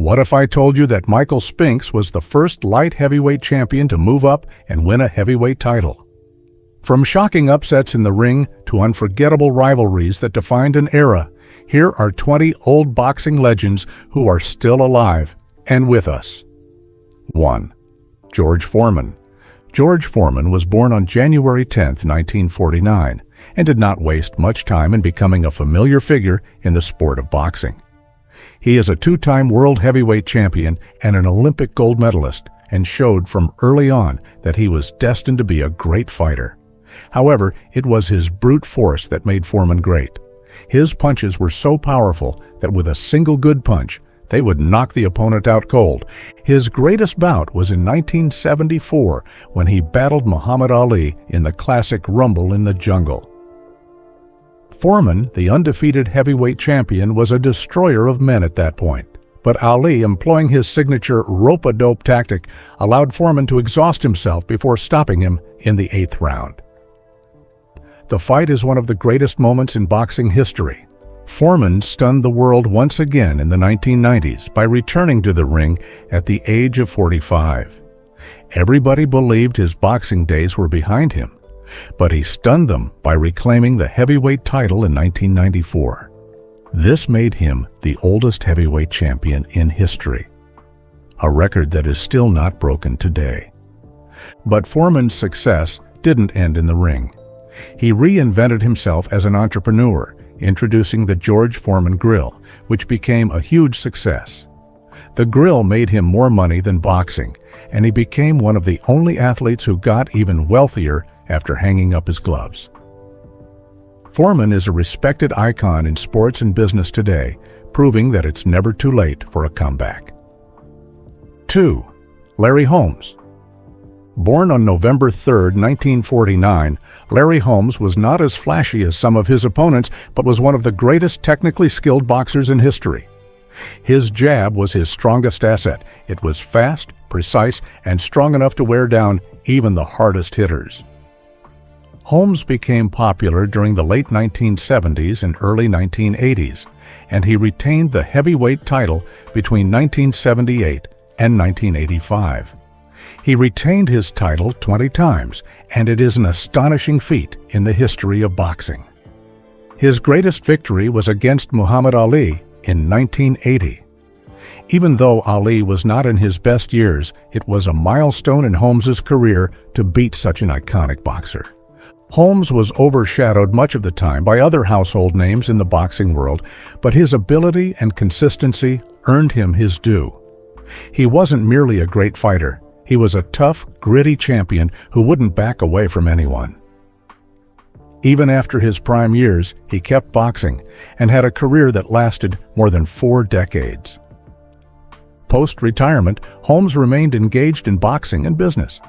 What if I told you that Michael Spinks was the first light heavyweight champion to move up and win a heavyweight title? From shocking upsets in the ring to unforgettable rivalries that defined an era, here are 20 old boxing legends who are still alive and with us. 1. George Foreman. George Foreman was born on January 10, 1949, and did not waste much time in becoming a familiar figure in the sport of boxing. He is a two-time world heavyweight champion and an Olympic gold medalist, and showed from early on that he was destined to be a great fighter. However, it was his brute force that made Foreman great. His punches were so powerful that with a single good punch, they would knock the opponent out cold. His greatest bout was in 1974 when he battled Muhammad Ali in the classic Rumble in the Jungle. Foreman, the undefeated heavyweight champion, was a destroyer of men at that point. But Ali, employing his signature rope-a-dope tactic, allowed Foreman to exhaust himself before stopping him in the 8th round. The fight is one of the greatest moments in boxing history. Foreman stunned the world once again in the 1990s by returning to the ring at the age of 45. Everybody believed his boxing days were behind him, but he stunned them by reclaiming the heavyweight title in 1994. This made him the oldest heavyweight champion in history, a record that is still not broken today. But Foreman's success didn't end in the ring. He reinvented himself as an entrepreneur, introducing the George Foreman Grill, which became a huge success. The grill made him more money than boxing, and he became one of the only athletes who got even wealthier after hanging up his gloves. Foreman is a respected icon in sports and business today, proving that it's never too late for a comeback. 2. Larry Holmes. Born on November 3, 1949, Larry Holmes was not as flashy as some of his opponents, but was one of the greatest technically skilled boxers in history. His jab was his strongest asset. It was fast, precise, and strong enough to wear down even the hardest hitters. Holmes became popular during the late 1970s and early 1980s, and he retained the heavyweight title between 1978 and 1985. He retained his title 20 times, and it is an astonishing feat in the history of boxing. His greatest victory was against Muhammad Ali in 1980. Even though Ali was not in his best years, it was a milestone in Holmes's career to beat such an iconic boxer. Holmes was overshadowed much of the time by other household names in the boxing world, but his ability and consistency earned him his due. He wasn't merely a great fighter. He was a tough, gritty champion who wouldn't back away from anyone. Even after his prime years, he kept boxing and had a career that lasted more than 4 decades. Post-retirement, Holmes remained engaged in boxing and business.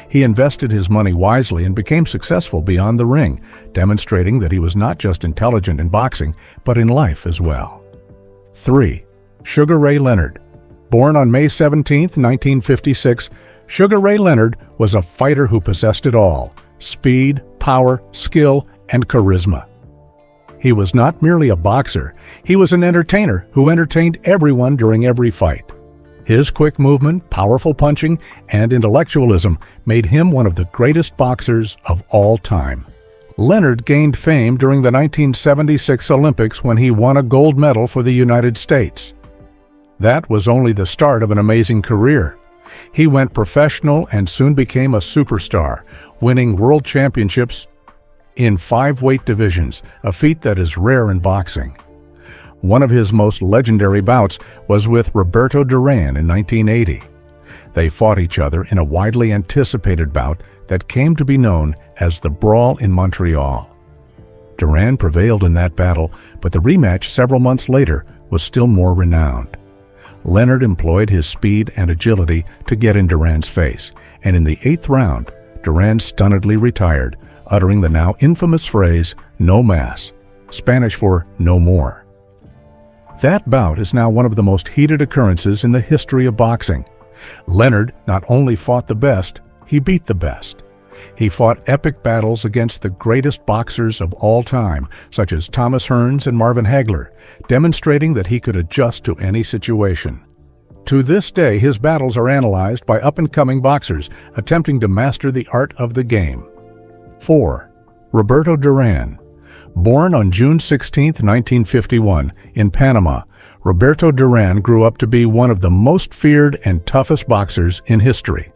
He invested his money wisely and became successful beyond the ring, demonstrating that he was not just intelligent in boxing, but in life as well. 3. Sugar Ray Leonard. Born on May 17, 1956, Sugar Ray Leonard was a fighter who possessed it all: speed, power, skill, and charisma. He was not merely a boxer, he was an entertainer who entertained everyone during every fight. His quick movement, powerful punching, and intellectualism made him one of the greatest boxers of all time. Leonard gained fame during the 1976 Olympics when he won a gold medal for the United States. That was only the start of an amazing career. He went professional and soon became a superstar, winning world championships in 5 weight divisions, a feat that is rare in boxing. One of his most legendary bouts was with Roberto Duran in 1980. They fought each other in a widely anticipated bout that came to be known as the Brawl in Montreal. Duran prevailed in that battle, but the rematch several months later was still more renowned. Leonard employed his speed and agility to get in Duran's face, and in the 8th round, Duran stunnedly retired, uttering the now infamous phrase, "no más," Spanish for "no more." That bout is now one of the most heated occurrences in the history of boxing. Leonard not only fought the best, he beat the best. He fought epic battles against the greatest boxers of all time, such as Thomas Hearns and Marvin Hagler, demonstrating that he could adjust to any situation. To this day, his battles are analyzed by up-and-coming boxers attempting to master the art of the game. 4. Roberto Duran. Born on June 16, 1951, in Panama, Roberto Duran grew up to be one of the most feared and toughest boxers in history.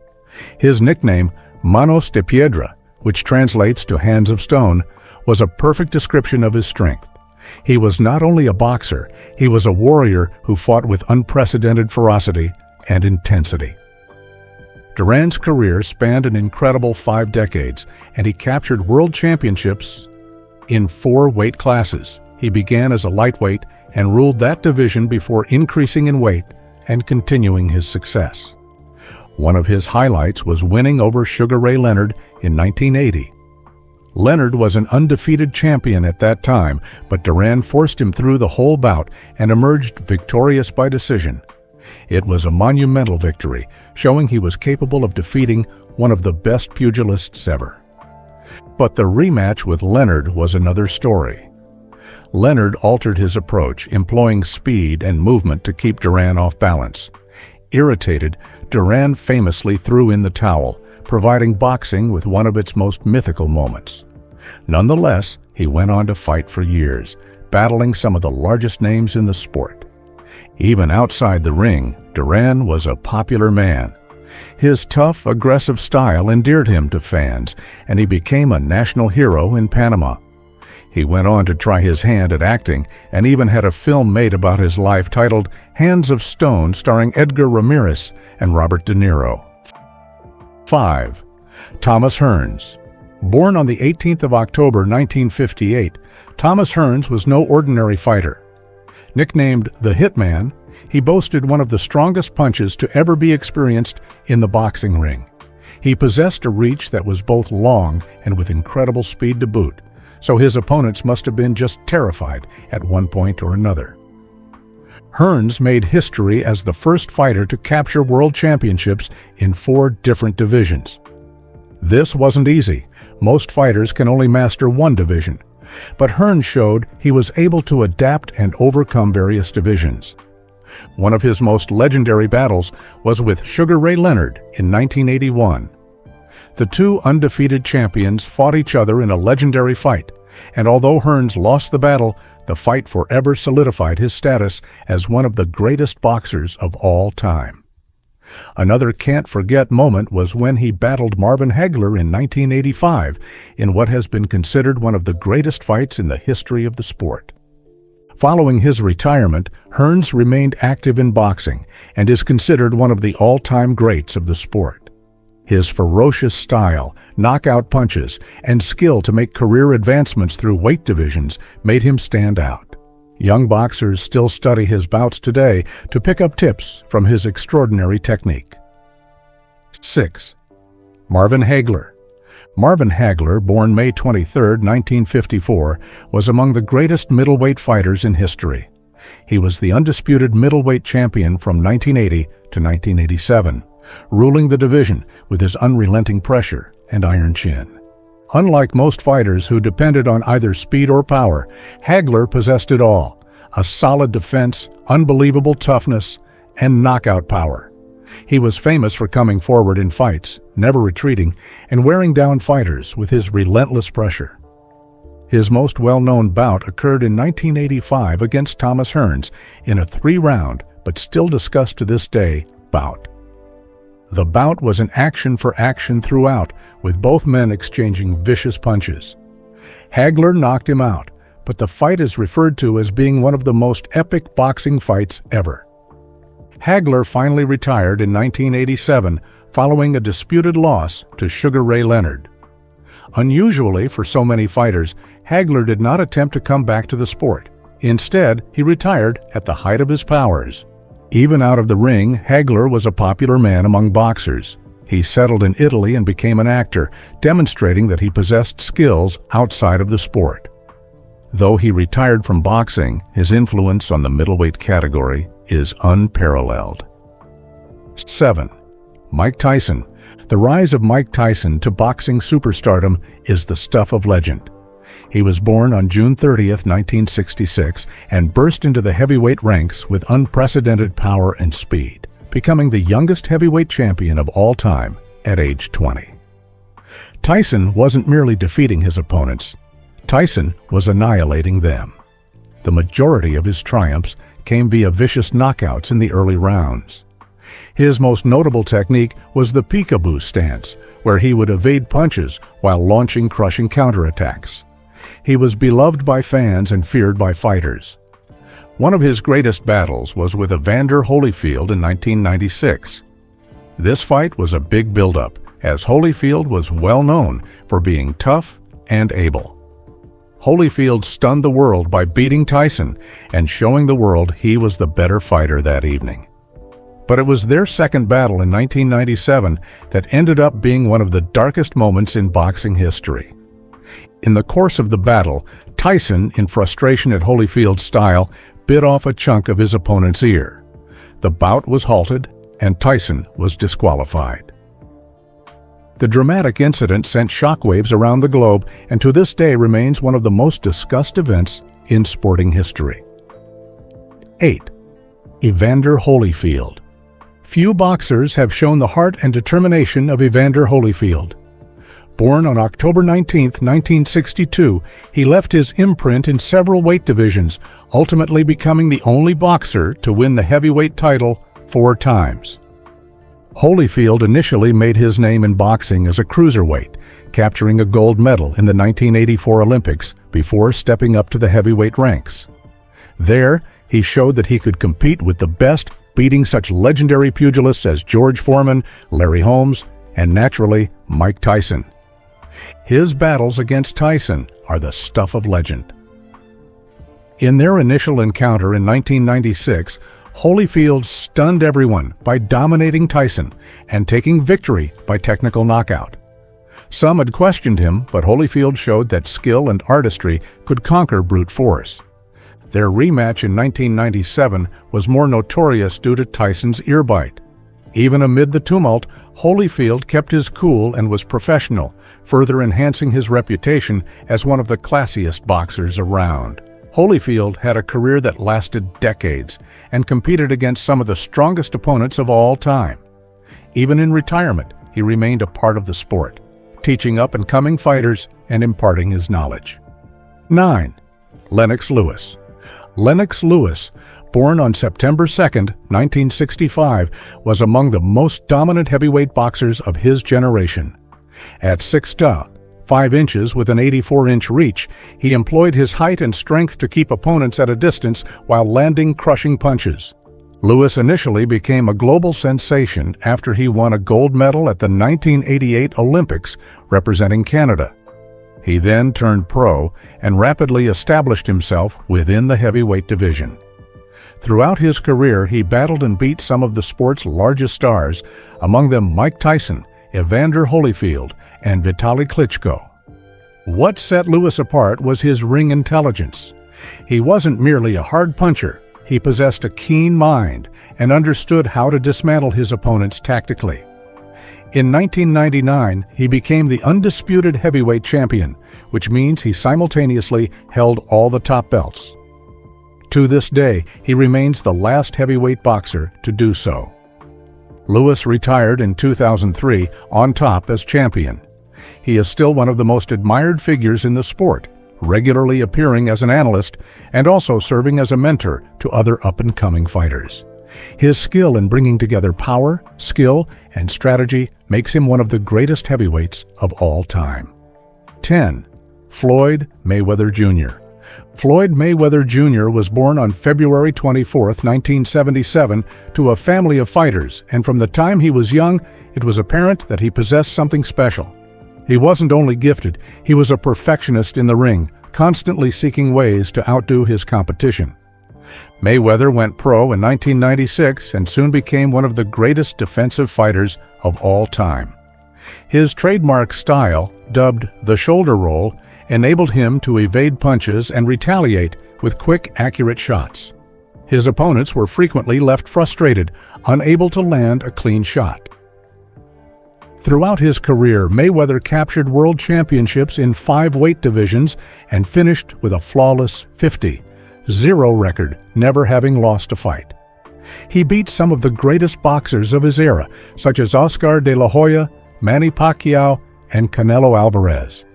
His nickname, Manos de Piedra, which translates to Hands of Stone, was a perfect description of his strength. He was not only a boxer, he was a warrior who fought with unprecedented ferocity and intensity. Duran's career spanned an incredible 5 decades, and he captured world championships in 4 weight classes. He began as a lightweight and ruled that division before increasing in weight and continuing his success. One of his highlights was winning over Sugar Ray Leonard in 1980. Leonard was an undefeated champion at that time, but Duran forced him through the whole bout and emerged victorious by decision. It was a monumental victory, showing he was capable of defeating one of the best pugilists ever. But the rematch with Leonard was another story. Leonard altered his approach, employing speed and movement to keep Duran off balance. Irritated, Duran famously threw in the towel, providing boxing with one of its most mythical moments. Nonetheless, he went on to fight for years, battling some of the largest names in the sport. Even outside the ring, Duran was a popular man. His tough, aggressive style endeared him to fans, and he became a national hero in Panama. He went on to try his hand at acting and even had a film made about his life titled Hands of Stone, starring Edgar Ramirez and Robert De Niro. 5. Thomas Hearns. Born on the 18th of October 1958, Thomas Hearns was no ordinary fighter. Nicknamed the Hitman, he boasted one of the strongest punches to ever be experienced in the boxing ring. He possessed a reach that was both long and with incredible speed to boot, so his opponents must have been just terrified at one point or another. Hearns made history as the first fighter to capture world championships in 4 different divisions. This wasn't easy. Most fighters can only master one division, but Hearns showed he was able to adapt and overcome various divisions. One of his most legendary battles was with Sugar Ray Leonard in 1981. The 2 undefeated champions fought each other in a legendary fight, and although Hearns lost the battle, the fight forever solidified his status as one of the greatest boxers of all time. Another can't-forget moment was when he battled Marvin Hagler in 1985 in what has been considered one of the greatest fights in the history of the sport. Following his retirement, Hearns remained active in boxing and is considered one of the all-time greats of the sport. His ferocious style, knockout punches, and skill to make career advancements through weight divisions made him stand out. Young boxers still study his bouts today to pick up tips from his extraordinary technique. 6. Marvin Hagler. Marvin Hagler, born May 23, 1954, was among the greatest middleweight fighters in history. He was the undisputed middleweight champion from 1980 to 1987, ruling the division with his unrelenting pressure and iron chin. Unlike most fighters who depended on either speed or power, Hagler possessed it all: a solid defense, unbelievable toughness, and knockout power. He was famous for coming forward in fights, never retreating, and wearing down fighters with his relentless pressure. His most well-known bout occurred in 1985 against Thomas Hearns in a 3-round, but still discussed to this day, bout. The bout was an action for action throughout, with both men exchanging vicious punches. Hagler knocked him out, but the fight is referred to as being one of the most epic boxing fights ever. Hagler finally retired in 1987 following a disputed loss to Sugar Ray Leonard. Unusually for so many fighters, Hagler did not attempt to come back to the sport. Instead, he retired at the height of his powers. Even out of the ring, Hagler was a popular man among boxers. He settled in Italy and became an actor, demonstrating that he possessed skills outside of the sport. Though he retired from boxing, his influence on the middleweight category is unparalleled. 7. Mike Tyson. The rise of Mike Tyson to boxing superstardom is the stuff of legend. He was born on June 30, 1966, and burst into the heavyweight ranks with unprecedented power and speed. becoming the youngest heavyweight champion of all time at age 20. Tyson wasn't merely defeating his opponents. Tyson was annihilating them. The majority of his triumphs came via vicious knockouts in the early rounds. His most notable technique was the peekaboo stance, where he would evade punches while launching crushing counterattacks. He was beloved by fans and feared by fighters. One of his greatest battles was with Evander Holyfield in 1996. This fight was a big build-up, as Holyfield was well known for being tough and able. Holyfield stunned the world by beating Tyson and showing the world he was the better fighter that evening. But it was their second battle in 1997 that ended up being one of the darkest moments in boxing history. In the course of the battle, Tyson, in frustration at Holyfield's style, bit off a chunk of his opponent's ear. The bout was halted, and Tyson was disqualified. The dramatic incident sent shockwaves around the globe and to this day remains one of the most discussed events in sporting history. 8. Evander Holyfield. Few boxers have shown the heart and determination of Evander Holyfield. Born on October 19, 1962, he left his imprint in several weight divisions, ultimately becoming the only boxer to win the heavyweight title 4 times. Holyfield initially made his name in boxing as a cruiserweight, capturing a gold medal in the 1984 Olympics before stepping up to the heavyweight ranks. There, he showed that he could compete with the best, beating such legendary pugilists as George Foreman, Larry Holmes, and naturally, Mike Tyson. His battles against Tyson are the stuff of legend. In their initial encounter in 1996, Holyfield stunned everyone by dominating Tyson and taking victory by technical knockout. Some had questioned him, but Holyfield showed that skill and artistry could conquer brute force. Their rematch in 1997 was more notorious due to Tyson's ear bite. Even amid the tumult, Holyfield kept his cool and was professional, further enhancing his reputation as one of the classiest boxers around. Holyfield had a career that lasted decades and competed against some of the strongest opponents of all time. Even in retirement, he remained a part of the sport, teaching up-and-coming fighters and imparting his knowledge. 9. Lennox Lewis. Lennox Lewis, born on September 2, 1965, was among the most dominant heavyweight boxers of his generation. At 6'5" with an 84-inch reach, he employed his height and strength to keep opponents at a distance while landing crushing punches. Lewis initially became a global sensation after he won a gold medal at the 1988 Olympics representing Canada. He then turned pro and rapidly established himself within the heavyweight division. Throughout his career, he battled and beat some of the sport's largest stars, among them Mike Tyson, Evander Holyfield, and Vitaly Klitschko. What set Lewis apart was his ring intelligence. He wasn't merely a hard puncher, he possessed a keen mind and understood how to dismantle his opponents tactically. In 1999, he became the undisputed heavyweight champion, which means he simultaneously held all the top belts. To this day, he remains the last heavyweight boxer to do so. Lewis retired in 2003 on top as champion. He is still one of the most admired figures in the sport, regularly appearing as an analyst and also serving as a mentor to other up-and-coming fighters. His skill in bringing together power, skill, and strategy makes him one of the greatest heavyweights of all time. 10. Floyd Mayweather Jr. Floyd Mayweather Jr. was born on February 24, 1977, to a family of fighters, and from the time he was young, it was apparent that he possessed something special. He wasn't only gifted, he was a perfectionist in the ring, constantly seeking ways to outdo his competition. Mayweather went pro in 1996 and soon became one of the greatest defensive fighters of all time. His trademark style, dubbed the shoulder roll, enabled him to evade punches and retaliate with quick, accurate shots. His opponents were frequently left frustrated, unable to land a clean shot. Throughout his career, Mayweather captured world championships in 5 weight divisions and finished with a flawless 50-0 record, never having lost a fight. He beat some of the greatest boxers of his era, such as Oscar de la Hoya, Manny Pacquiao, and Canelo Alvarez.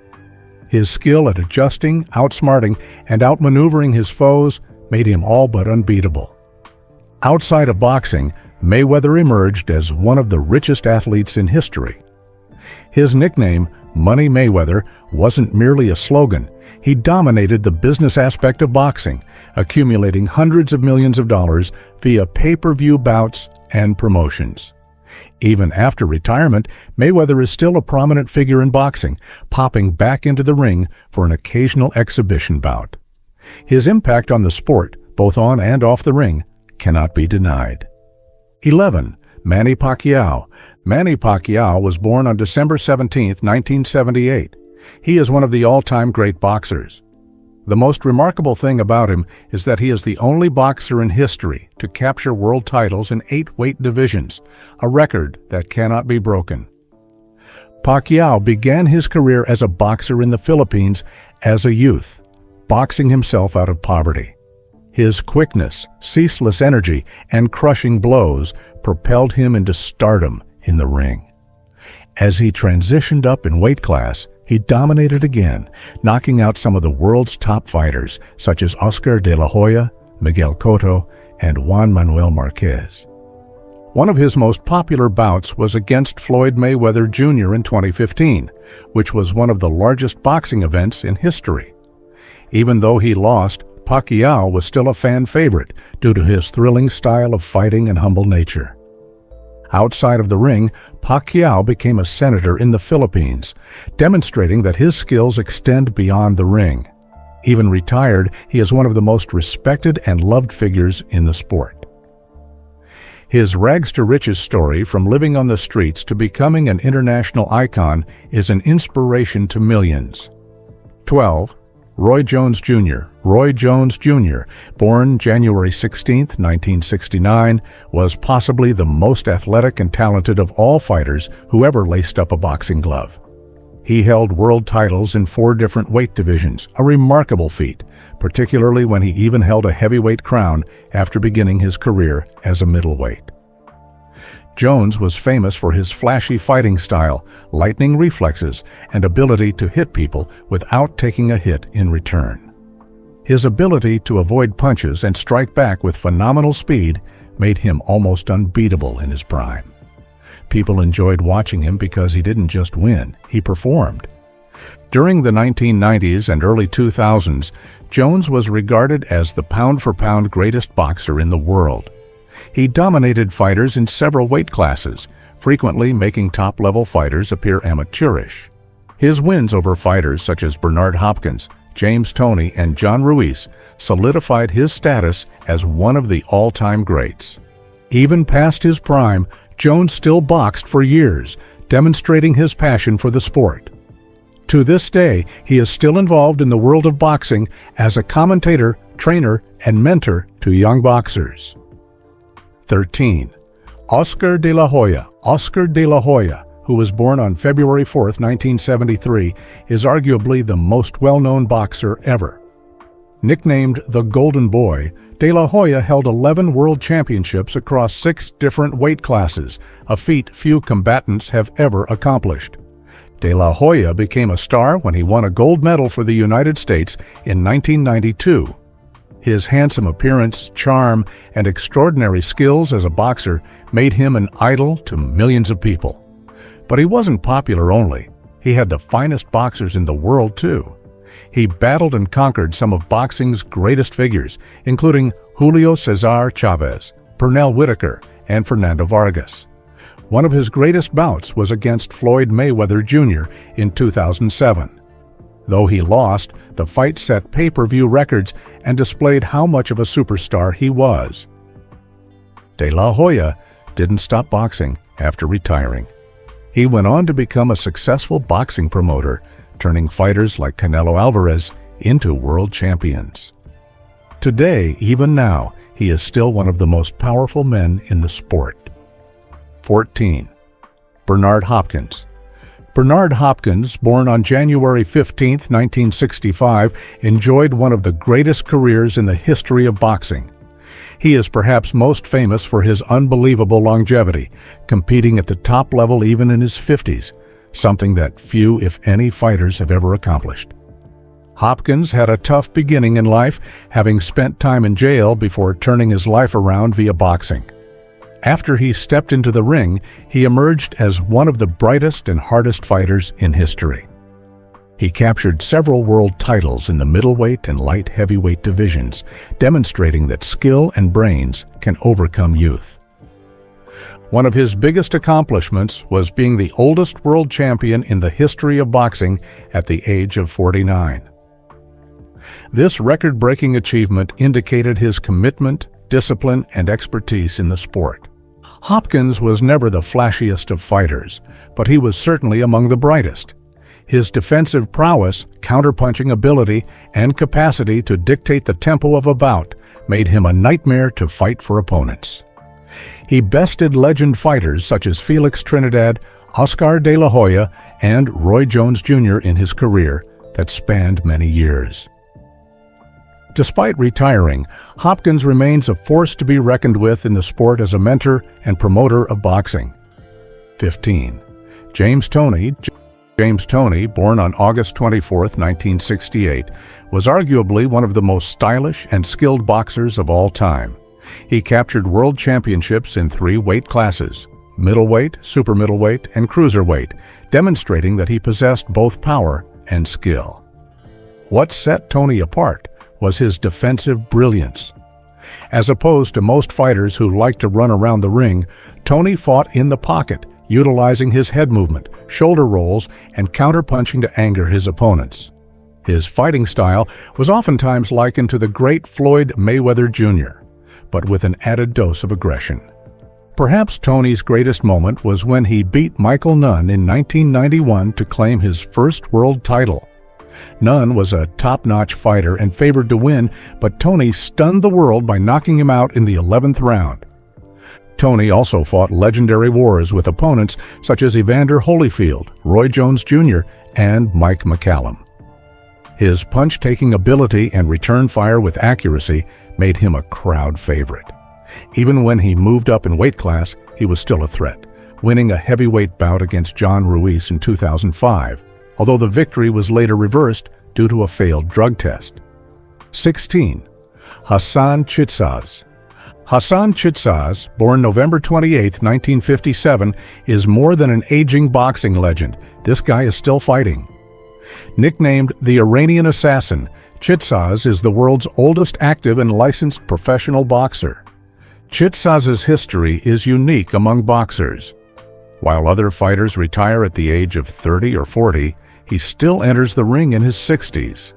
His skill at adjusting, outsmarting, and outmaneuvering his foes made him all but unbeatable. Outside of boxing, Mayweather emerged as one of the richest athletes in history. His nickname, Money Mayweather, wasn't merely a slogan. He dominated the business aspect of boxing, accumulating hundreds of millions of dollars via pay-per-view bouts and promotions. Even after retirement, Mayweather is still a prominent figure in boxing, popping back into the ring for an occasional exhibition bout. His impact on the sport, both on and off the ring, cannot be denied. 11. Manny Pacquiao. Manny Pacquiao was born on December 17, 1978. He is one of the all-time great boxers. The most remarkable thing about him is that he is the only boxer in history to capture world titles in 8 weight divisions, a record that cannot be broken. Pacquiao began his career as a boxer in the Philippines as a youth, boxing himself out of poverty. His quickness, ceaseless energy, and crushing blows propelled him into stardom in the ring. As he transitioned up in weight class, he dominated again, knocking out some of the world's top fighters, such as Oscar de la Hoya, Miguel Cotto, and Juan Manuel Marquez. One of his most popular bouts was against Floyd Mayweather Jr. in 2015, which was one of the largest boxing events in history. Even though he lost, Pacquiao was still a fan favorite due to his thrilling style of fighting and humble nature. Outside of the ring, Pacquiao became a senator in the Philippines, demonstrating that his skills extend beyond the ring. Even retired, he is one of the most respected and loved figures in the sport. His rags-to-riches story from living on the streets to becoming an international icon is an inspiration to millions. 12. Roy Jones Jr. Roy Jones Jr., born January 16, 1969, was possibly the most athletic and talented of all fighters who ever laced up a boxing glove. He held world titles in 4 different weight divisions, a remarkable feat, particularly when he even held a heavyweight crown after beginning his career as a middleweight. Jones was famous for his flashy fighting style, lightning reflexes, and ability to hit people without taking a hit in return. His ability to avoid punches and strike back with phenomenal speed made him almost unbeatable in his prime. People enjoyed watching him because he didn't just win, he performed. During the 1990s and early 2000s, Jones was regarded as the pound-for-pound greatest boxer in the world. He dominated fighters in several weight classes, frequently making top-level fighters appear amateurish. His wins over fighters such as Bernard Hopkins, James Toney, and John Ruiz solidified his status as one of the all-time greats. Even past his prime, Jones still boxed for years, demonstrating his passion for the sport. To this day, he is still involved in the world of boxing as a commentator, trainer, and mentor to young boxers. 13. Oscar de la Hoya. Oscar de la Hoya, who was born on February 4, 1973, is arguably the most well-known boxer ever. Nicknamed the Golden Boy, de la Hoya held 11 world championships across 6 different weight classes, a feat few combatants have ever accomplished. De la Hoya became a star when he won a gold medal for the United States in 1992. His handsome appearance, charm, and extraordinary skills as a boxer made him an idol to millions of people. But he wasn't popular only. He had the finest boxers in the world, too. He battled and conquered some of boxing's greatest figures, including Julio Cesar Chavez, Pernell Whitaker, and Fernando Vargas. One of his greatest bouts was against Floyd Mayweather Jr. in 2007. Though he lost, the fight set pay-per-view records and displayed how much of a superstar he was. De la Hoya didn't stop boxing after retiring. He went on to become a successful boxing promoter, turning fighters like Canelo Alvarez into world champions. Today, even now, he is still one of the most powerful men in the sport. 14. Bernard Hopkins. Bernard Hopkins, born on January 15, 1965, enjoyed one of the greatest careers in the history of boxing. He is perhaps most famous for his unbelievable longevity, competing at the top level even in his 50s, something that few, if any, fighters have ever accomplished. Hopkins had a tough beginning in life, having spent time in jail before turning his life around via boxing. After he stepped into the ring, he emerged as one of the brightest and hardest fighters in history. He captured several world titles in the middleweight and light heavyweight divisions, demonstrating that skill and brains can overcome youth. One of his biggest accomplishments was being the oldest world champion in the history of boxing at the age of 49. This record-breaking achievement indicated his commitment, discipline, and expertise in the sport. Hopkins was never the flashiest of fighters, but he was certainly among the brightest. His defensive prowess, counterpunching ability, and capacity to dictate the tempo of a bout made him a nightmare to fight for opponents. He bested legend fighters such as Felix Trinidad, Oscar de la Hoya, and Roy Jones Jr. in his career that spanned many years. Despite retiring, Hopkins remains a force to be reckoned with in the sport as a mentor and promoter of boxing. 15. James Toney. James Toney, born on August 24, 1968, was arguably one of the most stylish and skilled boxers of all time. He captured world championships in 3 weight classes: middleweight, super middleweight, and cruiserweight, demonstrating that he possessed both power and skill. What set Toney apart was his defensive brilliance. As opposed to most fighters who like to run around the ring, Toney fought in the pocket, utilizing his head movement, shoulder rolls, and counterpunching to anger his opponents. His fighting style was oftentimes likened to the great Floyd Mayweather Jr., but with an added dose of aggression. Perhaps Toney's greatest moment was when he beat Michael Nunn in 1991 to claim his first world title. Nunn was a top-notch fighter and favored to win, but Toney stunned the world by knocking him out in the 11th round. Toney also fought legendary wars with opponents such as Evander Holyfield, Roy Jones Jr., and Mike McCallum. His punch-taking ability and return fire with accuracy made him a crowd favorite. Even when he moved up in weight class, he was still a threat, winning a heavyweight bout against John Ruiz in 2005, although the victory was later reversed due to a failed drug test. 16. Hassan Chitsaz. Hassan Chitsaz, born November 28, 1957, is more than an aging boxing legend. This guy is still fighting. Nicknamed the Iranian Assassin, Chitsaz is the world's oldest active and licensed professional boxer. Chitsaz's history is unique among boxers. While other fighters retire at the age of 30 or 40, he still enters the ring in his 60s.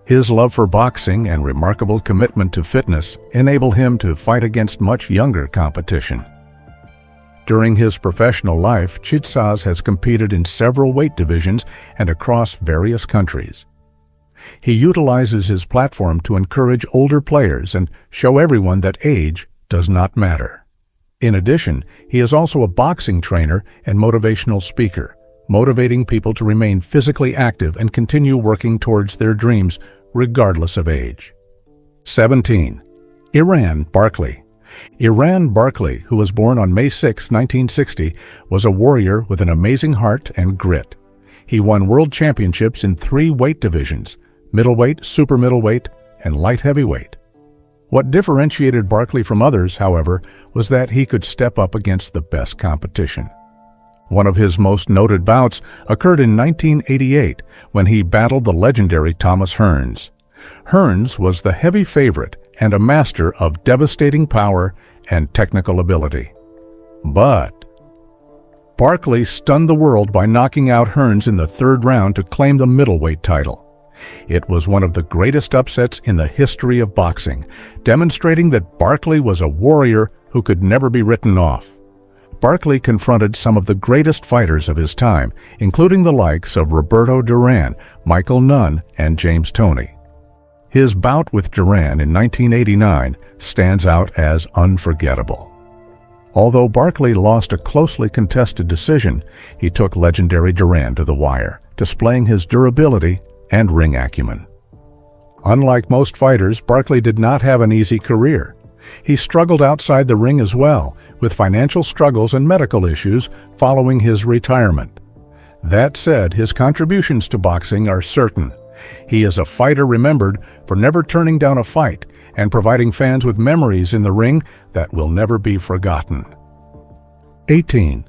His love for boxing and remarkable commitment to fitness enable him to fight against much younger competition. During his professional life, Chitsaz has competed in several weight divisions and across various countries. He utilizes his platform to encourage older players and show everyone that age does not matter. In addition, he is also a boxing trainer and motivational speaker, motivating people to remain physically active and continue working towards their dreams regardless of age. 17. Iran Barkley. Iran Barkley, who was born on May 6, 1960, was a warrior with an amazing heart and grit. He won world championships in 3 weight divisions: middleweight, super middleweight, and light heavyweight. What differentiated Barkley from others, however, was that he could step up against the best competition. One of his most noted bouts occurred in 1988 when he battled the legendary Thomas Hearns. Hearns was the heavy favorite and a master of devastating power and technical ability. But Barkley stunned the world by knocking out Hearns in the 3rd round to claim the middleweight title. It was one of the greatest upsets in the history of boxing, demonstrating that Barkley was a warrior who could never be written off. Barkley confronted some of the greatest fighters of his time, including the likes of Roberto Duran, Michael Nunn, and James Toney. His bout with Duran in 1989 stands out as unforgettable. Although Barkley lost a closely contested decision, he took legendary Duran to the wire, displaying his durability and ring acumen. Unlike most fighters, Barkley did not have an easy career. He struggled outside the ring as well, with financial struggles and medical issues following his retirement. That said, his contributions to boxing are certain. He is a fighter remembered for never turning down a fight and providing fans with memories in the ring that will never be forgotten. 18.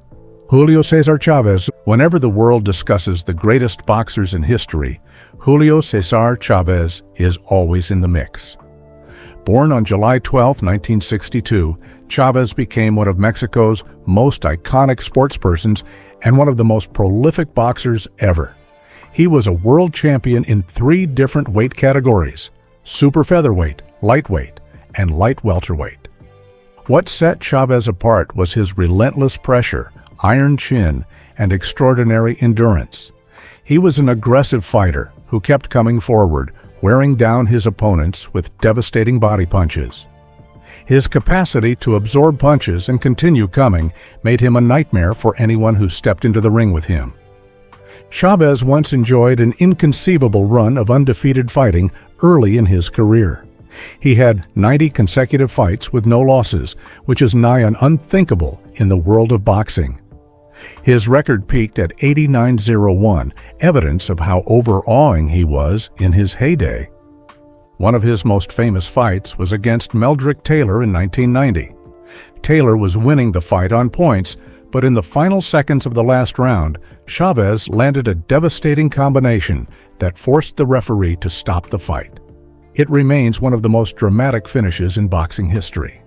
Julio Cesar Chavez. Whenever the world discusses the greatest boxers in history, Julio Cesar Chavez is always in the mix. Born on July 12, 1962, Chavez became one of Mexico's most iconic sportspersons and one of the most prolific boxers ever. He was a world champion in 3 different weight categories: super featherweight, lightweight, and light welterweight. What set Chavez apart was his relentless pressure, iron chin, and extraordinary endurance. He was an aggressive fighter who kept coming forward, wearing down his opponents with devastating body punches. His capacity to absorb punches and continue coming made him a nightmare for anyone who stepped into the ring with him. Chavez once enjoyed an inconceivable run of undefeated fighting early in his career. He had 90 consecutive fights with no losses, which is nigh on unthinkable in the world of boxing. His record peaked at 89-0-1, evidence of how overawing he was in his heyday. One of his most famous fights was against Meldrick Taylor in 1990. Taylor was winning the fight on points, but in the final seconds of the last round, Chavez landed a devastating combination that forced the referee to stop the fight. It remains one of the most dramatic finishes in boxing history.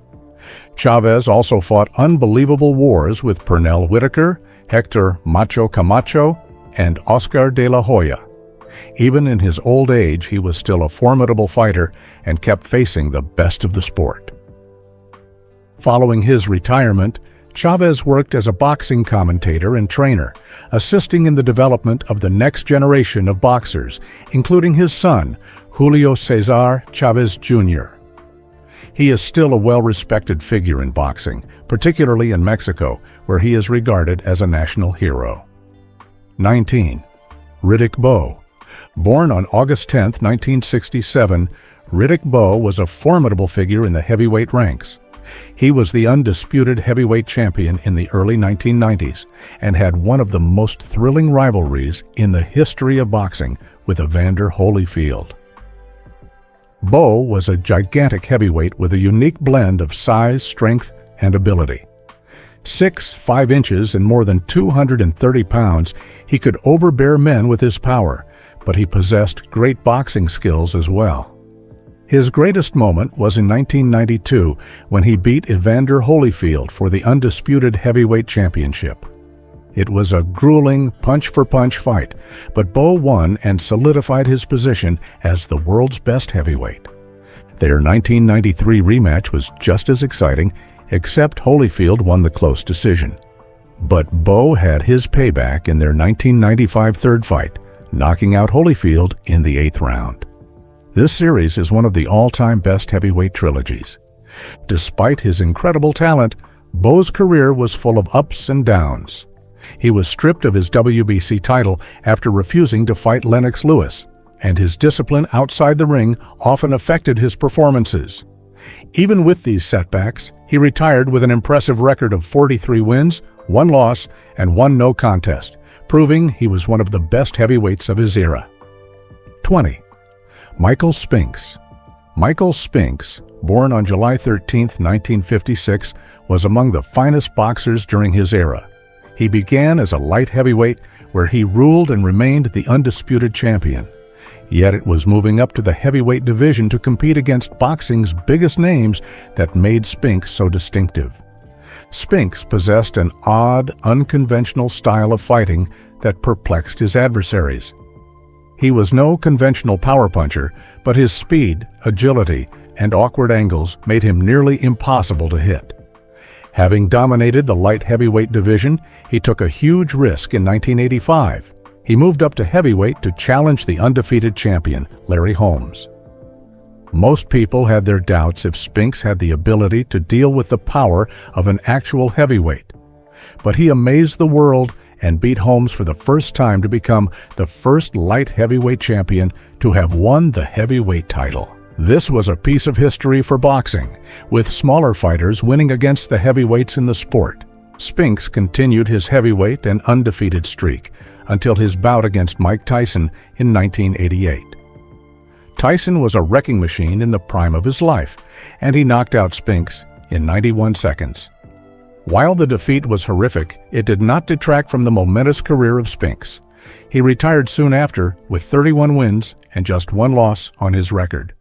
Chavez also fought unbelievable wars with Pernell Whitaker, Hector Macho Camacho, and Oscar de la Hoya. Even in his old age, he was still a formidable fighter and kept facing the best of the sport. Following his retirement, Chavez worked as a boxing commentator and trainer, assisting in the development of the next generation of boxers, including his son, Julio Cesar Chavez Jr. He is still a well-respected figure in boxing, particularly in Mexico, where he is regarded as a national hero. 19. Riddick Bowe. Born on August 10, 1967, Riddick Bowe was a formidable figure in the heavyweight ranks. He was the undisputed heavyweight champion in the early 1990s and had one of the most thrilling rivalries in the history of boxing with Evander Holyfield. Bowe was a gigantic heavyweight with a unique blend of size, strength, and ability. 6'5" and more than 230 pounds, he could overbear men with his power, but he possessed great boxing skills as well. His greatest moment was in 1992 when he beat Evander Holyfield for the undisputed heavyweight championship. It was a grueling punch-for-punch fight, but Bowe won and solidified his position as the world's best heavyweight. Their 1993 rematch was just as exciting, except Holyfield won the close decision. But Bowe had his payback in their 1995 third fight, knocking out Holyfield in the 8th round. This series is one of the all-time best heavyweight trilogies. Despite his incredible talent, Bowe's career was full of ups and downs. He was stripped of his WBC title after refusing to fight Lennox Lewis, and his discipline outside the ring often affected his performances. Even with these setbacks, he retired with an impressive record of 43 wins, 1 loss, and 1 no contest, proving he was one of the best heavyweights of his era. 20. Michael Spinks. Michael Spinks, born on July 13, 1956, was among the finest boxers during his era. He began as a light heavyweight, where he ruled and remained the undisputed champion. Yet it was moving up to the heavyweight division to compete against boxing's biggest names that made Spinks so distinctive. Spinks possessed an odd, unconventional style of fighting that perplexed his adversaries. He was no conventional power puncher, but his speed, agility, and awkward angles made him nearly impossible to hit. Having dominated the light heavyweight division, he took a huge risk in 1985. He moved up to heavyweight to challenge the undefeated champion, Larry Holmes. Most people had their doubts if Spinks had the ability to deal with the power of an actual heavyweight. But he amazed the world and beat Holmes for the first time to become the first light heavyweight champion to have won the heavyweight title. This was a piece of history for boxing, with smaller fighters winning against the heavyweights in the sport. Spinks continued his heavyweight and undefeated streak until his bout against Mike Tyson in 1988. Tyson was a wrecking machine in the prime of his life, and he knocked out Spinks in 91 seconds. While the defeat was horrific, it did not detract from the momentous career of Spinks. He retired soon after with 31 wins and just 1 loss on his record.